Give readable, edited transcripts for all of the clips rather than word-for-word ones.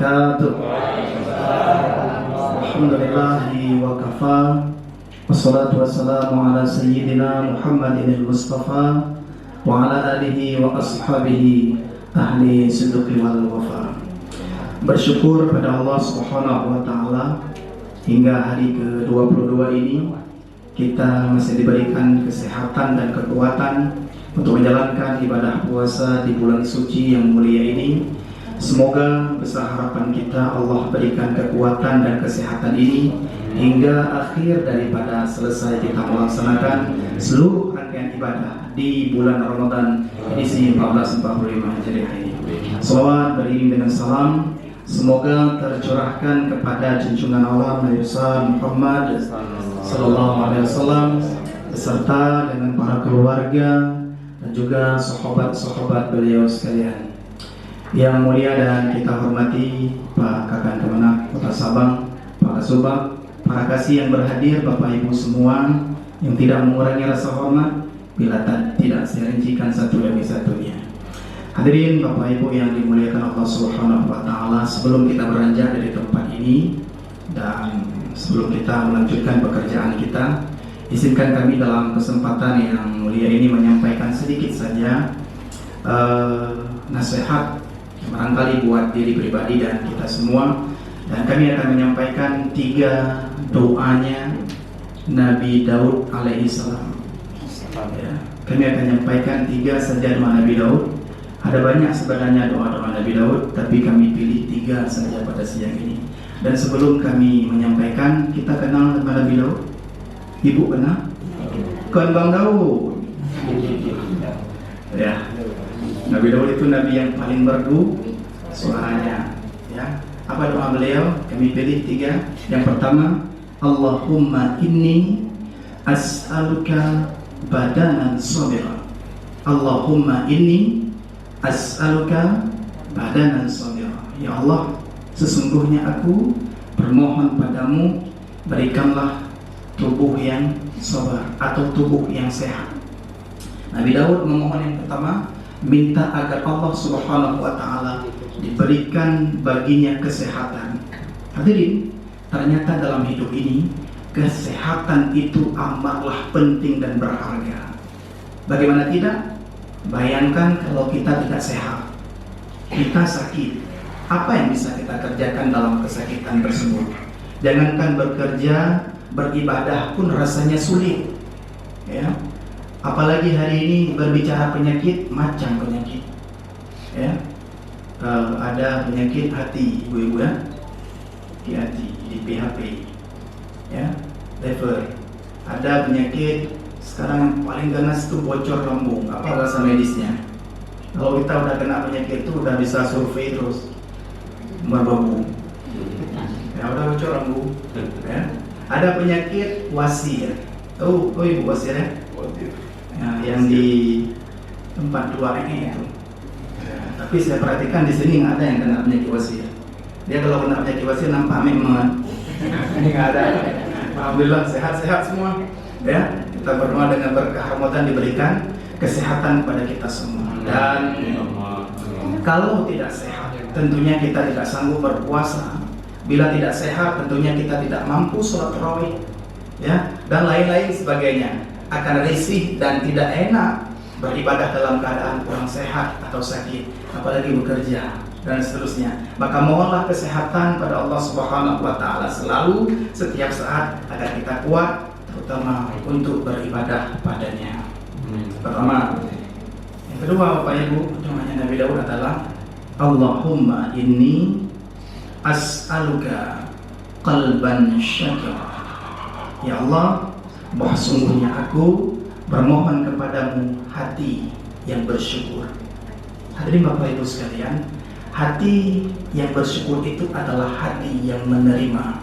wabarakatuh. Alhamdulillahi wa kafa. Wassalatu wassalamu ala sayyidina Muhammadin al-Mustafa wa ala alihi wa ashabihi ahli sidqi wal wafa. Bersyukur pada Allah Subhanahu wa taala hingga hari ke-22 ini kita masih diberikan kesehatan dan kekuatan untuk menjalankan ibadah puasa di bulan suci yang mulia ini. Semoga besar harapan kita Allah berikan kekuatan dan kesehatan ini hingga akhir daripada selesai kita melaksanakan seluruh rangkaian ibadah di bulan Ramadan edisi 1445 Hijriah ini. Salawat beriring dengan salam semoga tercurahkan kepada junjungan Allah Nabi Muhammad sallallahu alaihi wasallam beserta dengan para keluarga dan juga sahabat-sahabat beliau sekalian. Yang mulia dan kita hormati Pak Kakan Kemenak Kota Sabang, Pak Kasubag, para kasih yang berhadir, Bapak Ibu semua yang tidak mengurangi rasa hormat bila tidak saya rincikan satu demi satunya. Hadirin Bapak Ibu yang dimuliakan Allah Subhanahu wa taala, sebelum kita beranjak dari tempat ini dan sebelum kita melanjutkan pekerjaan kita, izinkan kami dalam kesempatan yang mulia ini menyampaikan sedikit saja nasihat barangkali buat diri pribadi dan kita semua, dan kami akan menyampaikan 3 doanya Nabi Daud alaihi salam. Ya, kami akan menyampaikan 3 saja doa Nabi Daud. Ada banyak sebenarnya doa-doa Nabi Daud, tapi kami pilih 3 saja pada siang ini. Dan sebelum kami menyampaikan, kita kenal dengan Nabi Daud. Ibu kenal? Kan Bang Daud. Ya. Nabi Daud itu nabi yang paling merdu suaranya. Ya. Apa doa beliau? Kami pilih 3. Yang pertama, Allahumma inni as'aluka badanan sabira. Allahumma inni as'aluka badanan sabira. Ya Allah, sesungguhnya aku bermohon padamu, berikanlah tubuh yang sabar atau tubuh yang sehat. Nabi Daud memohon yang pertama, minta agar Allah Subhanahu wa taala diberikan baginya kesehatan. Hadirin, ternyata dalam hidup ini kesehatan itu amatlah penting dan berharga. Bagaimana tidak? Bayangkan kalau kita tidak sehat, kita sakit, apa yang bisa kita kerjakan dalam kesakitan tersebut? Jangankan bekerja, beribadah pun rasanya sulit. Ya. Apalagi hari ini berbicara penyakit, macam penyakit. Ya. Ada penyakit hati, ibu-ibu ya. Di hati, di PHP. Ya, liver. Ada penyakit sekarang yang paling ganas itu bocor lambung. Apa bahasa medisnya? Kalau kita udah kena penyakit itu udah bisa survei terus merbabu. Ya, udah bocor lambung. Ya. Ada penyakit wasir. Oh ibu wasir ya? Nah, yang di tempat 2 ini itu. Tapi saya perhatikan di sini nggak ada yang kena penyakit wasir. Dia kalau kena penyakit wasir nampak memang ini nggak ada. Alhamdulillah sehat-sehat semua. Ya, kita berdoa dengan berkah Ramadan diberikan kesehatan kepada kita semua. Dan kalau tidak sehat, tentunya kita tidak sanggup berpuasa. Bila tidak sehat, tentunya kita tidak mampu sholat tarawih, ya, dan lain-lain sebagainya. Akan risih dan tidak enak beribadah dalam keadaan kurang sehat atau sakit, apalagi bekerja dan seterusnya. Maka mohonlah kesehatan pada Allah Subhanahu wa taala selalu setiap saat agar kita kuat, terutama untuk beribadah padanya. Pertama. Yang kedua, Bapak Ibu, doanya Nabi Daud adalah Allahumma inni as'aluka qalban syakira. Ya Allah, bahwa sungguhnya aku bermohon kepadamu hati yang bersyukur. Hadirin Bapak Ibu sekalian, hati yang bersyukur itu adalah hati yang menerima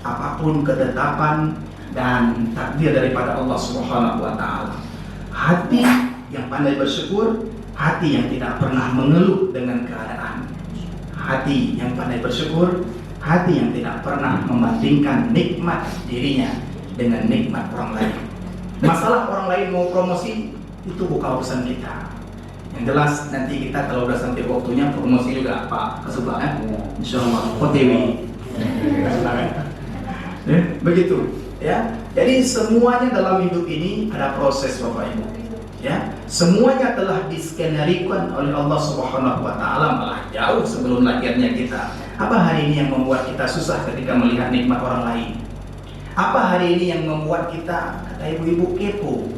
apapun ketetapan dan takdir daripada Allah Subhanahu wa taala. Hati yang pandai bersyukur, hati yang tidak pernah mengeluh dengan keadaan. Hati yang pandai bersyukur, hati yang tidak pernah membandingkan nikmat dirinya dengan nikmat orang lain. Masalah orang lain mau promosi itu bukan urusan kita. Yang jelas nanti kita kalau udah sampai waktunya promosi juga Pak Kasubag kan? Insyaallah OTW. Ya, begitu ya. Jadi semuanya dalam hidup ini ada proses Bapak Ibu. Ya, semuanya telah diskenarikan oleh Allah Subhanahu wa taala malah jauh sebelum lahirnya kita. Apa hari ini yang membuat kita susah ketika melihat nikmat orang lain? Apa hari ini yang membuat kita, kata ibu-ibu, kepo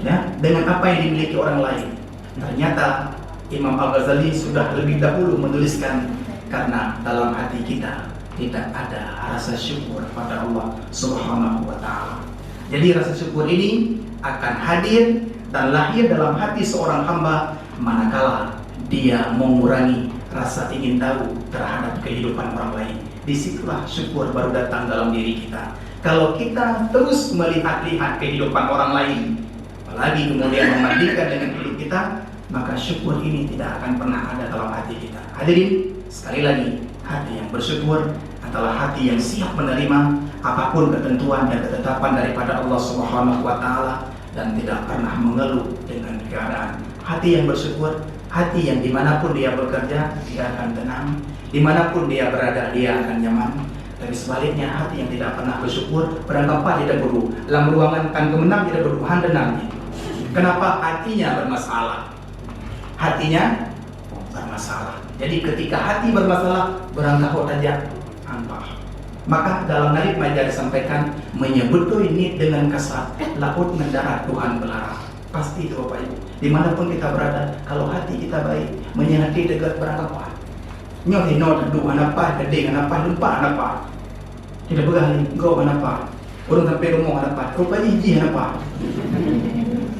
ya dengan apa yang dimiliki orang lain? Ternyata Imam Al-Ghazali sudah lebih dahulu menuliskan, karena dalam hati kita tidak ada rasa syukur pada Allah Subhanahu wa taala. Jadi rasa syukur ini akan hadir dan lahir dalam hati seorang hamba manakala dia mengurangi rasa ingin tahu terhadap kehidupan orang lain. Disitulah syukur baru datang dalam diri kita. Kalau kita terus melihat-lihat kehidupan orang lain, apalagi kemudian membandingkan dengan hidup kita, maka syukur ini tidak akan pernah ada dalam hati kita. Hadirin, sekali lagi, hati yang bersyukur adalah hati yang siap menerima apapun ketentuan dan ketetapan daripada Allah Subhanahu wa taala dan tidak pernah mengeluh dengan keadaan. Hati yang bersyukur, hati yang dimanapun dia bekerja, dia akan tenang. Dimanapun dia berada, dia akan nyaman. Tapi sebaliknya, hati yang tidak pernah bersyukur, beranggapan tidak berdua. Dalam ruangan kan kemenang tidak berdua, handenang. Kenapa? Hatinya bermasalah. Hatinya bermasalah. Jadi ketika hati bermasalah, beranggapan saja ampah. Maka dalam Naib Majah disampaikan, menyebut ini dengan kasar, laut mendarat Tuhan belarang. Pasti itu Bapak Ibu. Dimanapun kita berada, kalau hati kita baik, menyerati dekat beranggapan. Nyoh hino duduk anapa, gede anapa, lupa anapa. Tidak begali, go anapa. Orang sampai rumah anapa, rupanya iji anapa.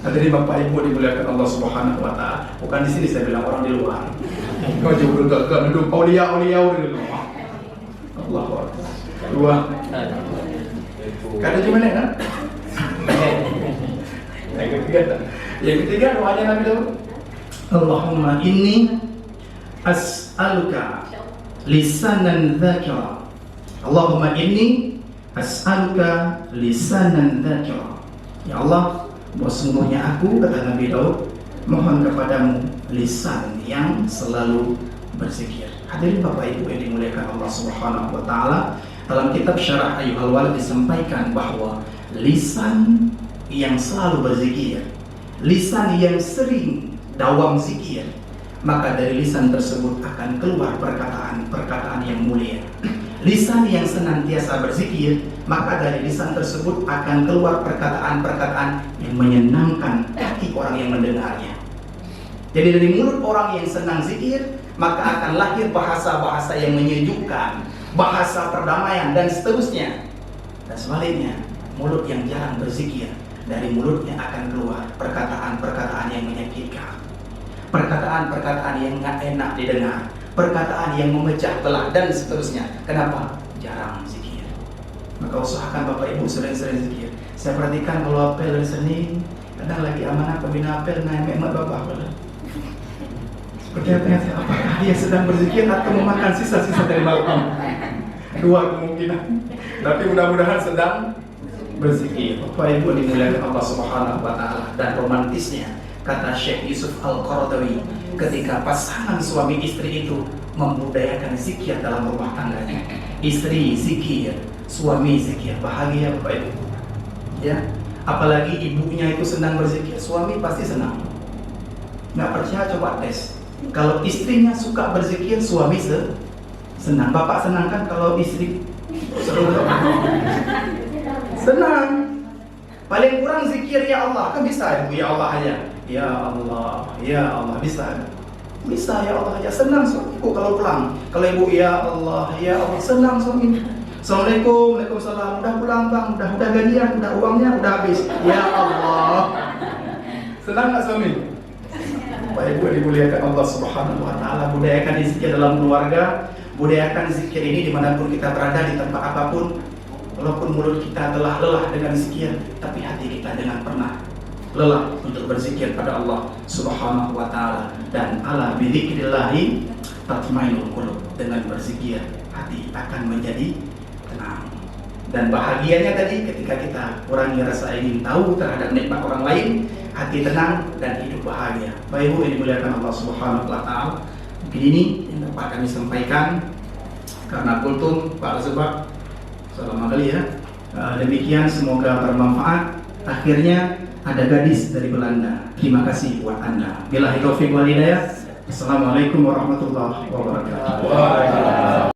Hadirin Bapak Ibu dimuliakan Allah Subhanahu wa taala. Bukan di sini saya bilang, orang di luar. Kau jauh duduk aulia di luar. Allahu Akbar. Dua. Kata gimana kan? Yang ketiga doanya Nabi Daud. Allahumma inni as'aluka lisanan dzakira. Allahumma inni as'aluka lisanan dzakira. Ya Allah, sesungguhnya aku, kata Nabi Daud, mohon kepadamu lisan yang selalu berzikir. Hadirin Bapak Ibu yang dimuliakan Allah Subhanahu wa taala, dalam kitab Syarah Ayyuhal Walad disampaikan bahwa lisan yang selalu berzikir, lisan yang sering dawam zikir, maka dari lisan tersebut akan keluar perkataan-perkataan yang mulia. Lisan yang senantiasa berzikir, maka dari lisan tersebut akan keluar perkataan-perkataan yang menyenangkan hati orang yang mendengarnya. Jadi dari mulut orang yang senang zikir, maka akan lahir bahasa-bahasa yang menyejukkan, bahasa perdamaian dan seterusnya. Dan sebaliknya, mulut yang jarang berzikir, dari mulutnya akan keluar perkataan-perkataan yang menyakitkan, perkataan-perkataan yang nggak enak didengar, perkataan yang memecah belah dan seterusnya. Kenapa? Jarang zikir. Maka usahakan Bapak Ibu sering-sering zikir. Saya perhatikan kalau apel dari Senin, kadang lagi amanah pembina apel naik emak bapak. Seperti apakah dia sedang berzikir atau memakan sisa-sisa dari malam? Dua kemungkinan. Tapi mudah-mudahan sedang berzikir. Bapak Ibu dimuliakan Allah Subhanahu wa taala. Dan romantisnya, kata Syekh Yusuf Al-Qaradawi, ketika pasangan suami istri itu membudayakan zikir dalam rumah tangganya. Istri zikir, suami zikir, bahagia Bapak Ibu. Ya, apalagi ibunya itu senang berzikir, suami pasti senang. Nggak percaya coba tes. Kalau istrinya suka berzikir, suami senang. Bapak senang kan kalau istri seru? Senang. Paling kurang zikir ya Allah, kan bisa Ibu ya Allah aja. Ya Allah, ya Allah, bisa. Bisa ya Allah aja, senang suamiku kalau pulang. Kalau Ibu ya Allah, senang suami. Assalamualaikum, waalaikumsalam. Udah pulang bang, udah gajian, udah uangnya, udah habis. Ya Allah. Senang nggak suami? Bapak Ibu dimuliakan Allah Subhanahu wa taala, budayakan zikir dalam keluarga, budayakan zikir ini dimanapun kita berada, di tempat apapun. Walaupun mulut kita telah lelah dengan zikir, tapi hati kita jangan pernah lelah untuk berzikir pada Allah Subhanahu wa taala. Dan ala bidzikrillahi tatma'innul qulub. Dengan berzikir hati akan menjadi tenang. Dan bahagianya tadi ketika kita kurangi rasa ingin tahu terhadap nikmat orang lain, hati tenang dan hidup bahagia. Bapak Ibu yang dimuliakan Allah Subhanahu wa taala, mungkin ini yang dapat kami sampaikan karena kultum Pak Sebab selama kali ya. Demikian semoga bermanfaat. Akhirnya ada gadis dari Belanda. Terima kasih buat Anda. Billahi taufiq wal hidayah. Assalamualaikum warahmatullahi wabarakatuh.